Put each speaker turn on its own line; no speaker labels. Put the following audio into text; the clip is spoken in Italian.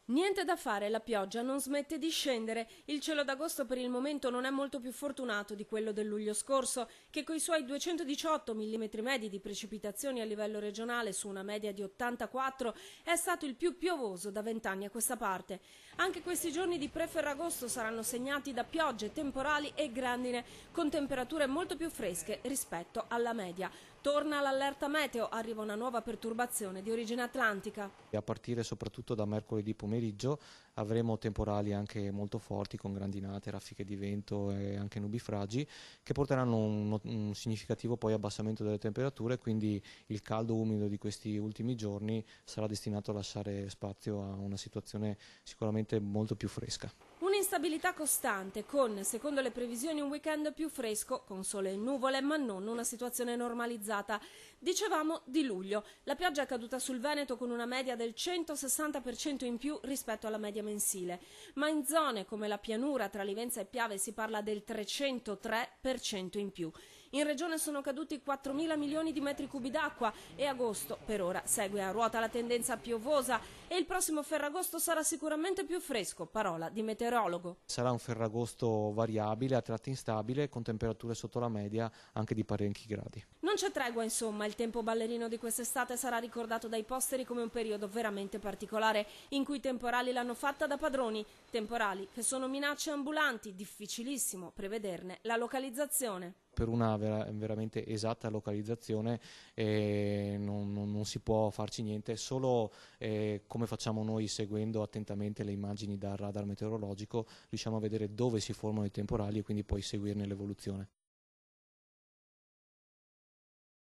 Niente da fare, la pioggia non smette di scendere. Il cielo d'agosto per il momento non è molto più fortunato di quello del luglio scorso, che coi suoi 218 mm medi di precipitazioni a livello regionale su una media di 84 è stato il più piovoso da 20 anni a questa parte. Anche questi giorni di pre-Ferragosto saranno segnati da piogge, temporali e grandine, con temperature molto più fresche rispetto alla media. Torna l'allerta meteo, arriva una nuova perturbazione di origine atlantica.
A partire soprattutto da mercoledì pomeriggio avremo temporali anche molto forti con grandinate, raffiche di vento e anche nubifragi che porteranno un significativo poi abbassamento delle temperature, quindi il caldo umido di questi ultimi giorni sarà destinato a lasciare spazio a una situazione sicuramente molto più fresca.
Un'instabilità costante con, secondo le previsioni, un weekend più fresco, con sole e nuvole, ma non una situazione normalizzata. Dicevamo di luglio. La pioggia è caduta sul Veneto con una media del 160% in più rispetto alla media mensile, ma in zone come la pianura tra Livenza e Piave si parla del 303% in più. In regione sono caduti 4.000 milioni di metri cubi d'acqua e agosto, per ora, segue a ruota la tendenza piovosa e il prossimo Ferragosto sarà sicuramente più fresco, parola di meteorologo.
Sarà un Ferragosto variabile, a tratti instabile, con temperature sotto la media anche di parecchi gradi.
Non c'è tregua, insomma, il tempo ballerino di quest'estate sarà ricordato dai posteri come un periodo veramente particolare, in cui i temporali l'hanno fatta da padroni, temporali che sono minacce ambulanti, difficilissimo prevederne la localizzazione.
Per una veramente esatta localizzazione non si può farci niente, solo come facciamo noi seguendo attentamente le immagini dal radar meteorologico riusciamo a vedere dove si formano i temporali e quindi poi seguirne l'evoluzione.